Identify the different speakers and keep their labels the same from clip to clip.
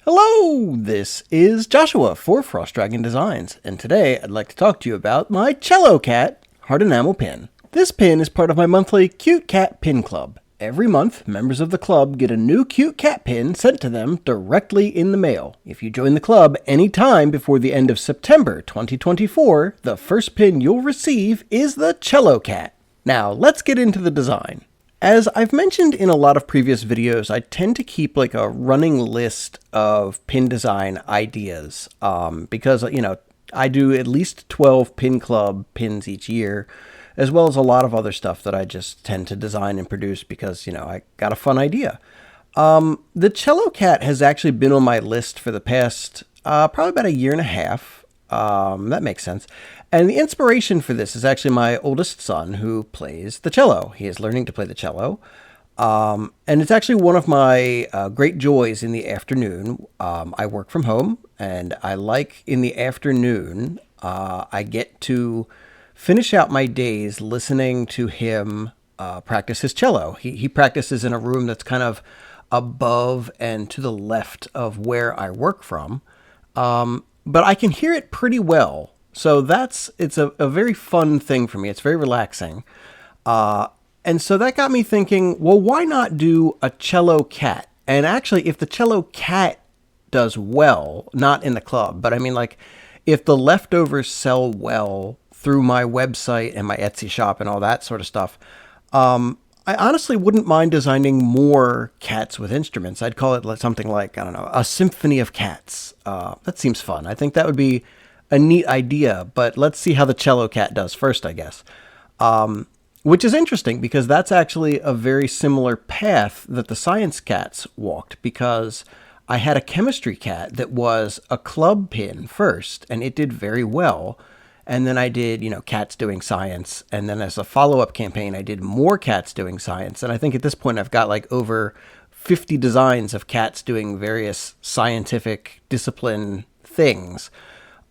Speaker 1: Hello, this is Joshua for Frost Dragon Designs, and today I'd like to talk to you about my Cello Cat Hard Enamel pin. This pin is part of my monthly Cute Cat Pin Club. Every month, members of the club get a new cute cat pin sent to them directly in the mail. If you join the club any time before the end of September 2024, the first pin you'll receive is the Cello Cat. Now, let's get into the design. As I've mentioned in a lot of previous videos, I tend to keep like a running list of pin design ideas because, I do at least 12 pin club pins each year, as well as a lot of other stuff that I just tend to design and produce because, I got a fun idea. The Cello Cat has actually been on my list for the past probably about a year and a half. That makes sense. And the inspiration for this is actually my oldest son who plays the cello. He is learning to play the cello. And it's actually one of my great joys in the afternoon. I work from home, and I like in the afternoon, I get to finish out my days listening to him practice his cello. He practices in a room that's kind of above and to the left of where I work from. But I can hear it pretty well. So it's a very fun thing for me. It's very relaxing. And so that got me thinking, well, why not do a Cello Cat? And actually, if the Cello Cat does well, not in the club, but I mean, like, if the leftovers sell well through my website and my Etsy shop and all that sort of stuff, I honestly wouldn't mind designing more cats with instruments. I'd call it something like, I don't know, a symphony of cats. That seems fun. I think that would be a neat idea, but let's see how the Cello Cat does first, I guess. Which is interesting because that's actually a very similar path that the science cats walked, because I had a chemistry cat that was a club pin first, and it did very well. And then I did, cats doing science. And then as a follow-up campaign, I did more cats doing science. And I think at this point I've got like over 50 designs of cats doing various scientific discipline things.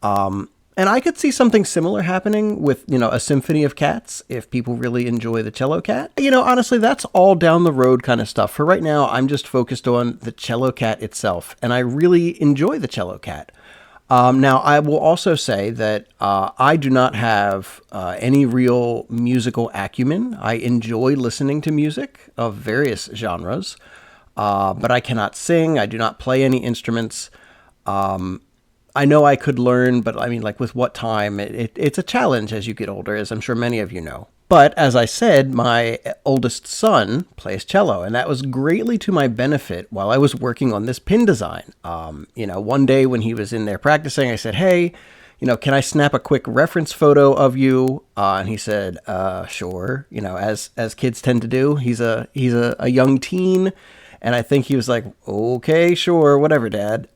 Speaker 1: And I could see something similar happening with, a symphony of cats if people really enjoy the Cello Cat. Honestly, that's all down the road kind of stuff. For right now, I'm just focused on the Cello Cat itself, and I really enjoy the Cello Cat. Now, I will also say that I do not have any real musical acumen. I enjoy listening to music of various genres, but I cannot sing. I do not play any instruments. I know I could learn, but I mean, like, with what time? It's a challenge as you get older, as I'm sure many of you know. But as I said, my oldest son plays cello, and that was greatly to my benefit while I was working on this pin design. One day when he was in there practicing, I said, hey, can I snap a quick reference photo of you? And he said, sure. As kids tend to do. He's a young teen, and I think he was like, okay, sure, whatever, Dad.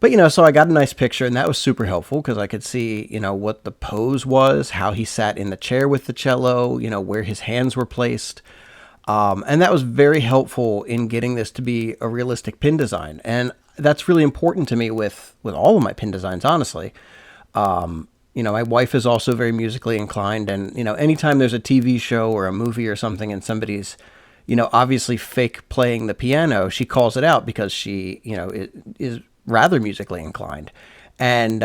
Speaker 1: But, so I got a nice picture, and that was super helpful because I could see, what the pose was, how he sat in the chair with the cello, where his hands were placed. And that was very helpful in getting this to be a realistic pin design. And that's really important to me with all of my pin designs, honestly. My wife is also very musically inclined. And, anytime there's a TV show or a movie or something and somebody's, obviously fake playing the piano, she calls it out because she, is rather musically inclined. And,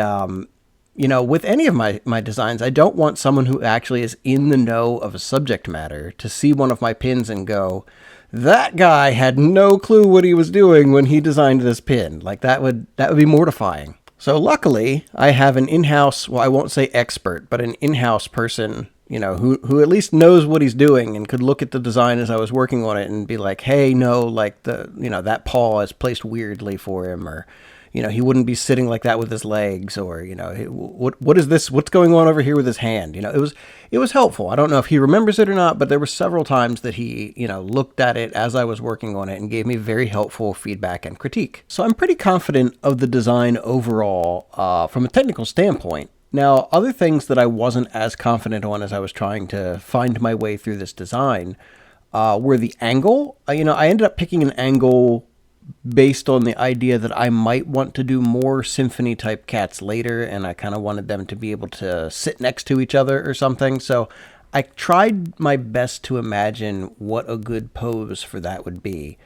Speaker 1: with any of my designs, I don't want someone who actually is in the know of a subject matter to see one of my pins and go, that guy had no clue what he was doing when he designed this pin. Like, that would be mortifying. So luckily, I have an in-house, well, I won't say expert, but an in-house person, who at least knows what he's doing and could look at the design as I was working on it and be like, hey, no, like that paw is placed weirdly for him, or, he wouldn't be sitting like that with his legs, or, what is this? What's going on over here with his hand? It was helpful. I don't know if he remembers it or not, but there were several times that he, looked at it as I was working on it and gave me very helpful feedback and critique. So I'm pretty confident of the design overall, from a technical standpoint. Now, other things that I wasn't as confident on as I was trying to find my way through this design were the angle. I ended up picking an angle based on the idea that I might want to do more symphony type cats later, and I kind of wanted them to be able to sit next to each other or something. So I tried my best to imagine what a good pose for that would be.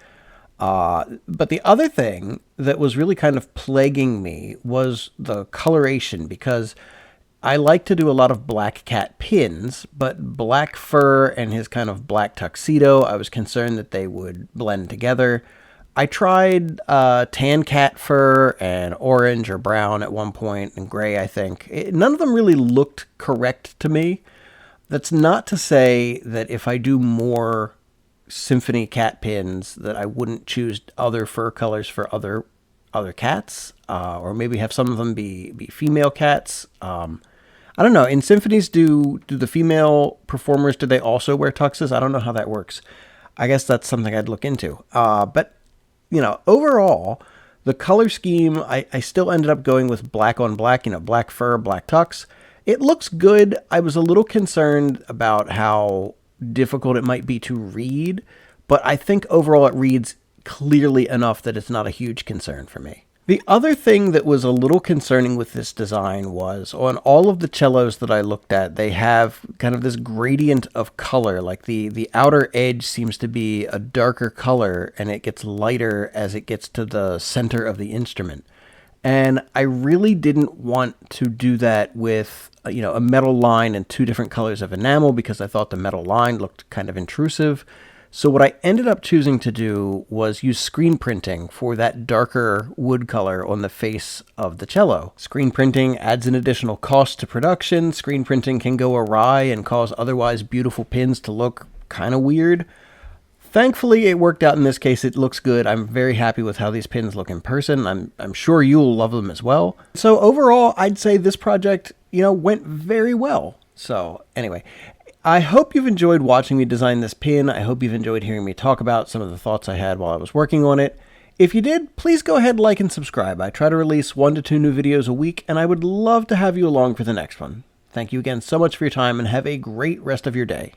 Speaker 1: But the other thing that was really kind of plaguing me was the coloration, because I like to do a lot of black cat pins, but black fur and his kind of black tuxedo, I was concerned that they would blend together. I tried tan cat fur and orange or brown at one point, and gray, I think. None of them really looked correct to me. That's not to say that if I do more symphony cat pins that I wouldn't choose other fur colors for other cats, or maybe have some of them be female cats. I don't know. In symphonies, do the female performers, do they also wear tuxes? I don't know how that works. I guess that's something I'd look into. But, overall, the color scheme, I still ended up going with black on black, black fur, black tux. It looks good. I was a little concerned about how difficult it might be to read, but I think overall it reads clearly enough that it's not a huge concern for me. The other thing that was a little concerning with this design was on all of the cellos that I looked at, they have kind of this gradient of color. Like the outer edge seems to be a darker color and it gets lighter as it gets to the center of the instrument. And I really didn't want to do that with, a metal line and two different colors of enamel, because I thought the metal line looked kind of intrusive. So what I ended up choosing to do was use screen printing for that darker wood color on the face of the cello. Screen printing adds an additional cost to production. Screen printing can go awry and cause otherwise beautiful pins to look kind of weird. Thankfully, it worked out in this case. It looks good. I'm very happy with how these pins look in person. I'm sure you'll love them as well. So overall, I'd say this project, went very well. So anyway, I hope you've enjoyed watching me design this pin. I hope you've enjoyed hearing me talk about some of the thoughts I had while I was working on it. If you did, please go ahead, like, and subscribe. I try to release 1 to 2 new videos a week, and I would love to have you along for the next one. Thank you again so much for your time, and have a great rest of your day.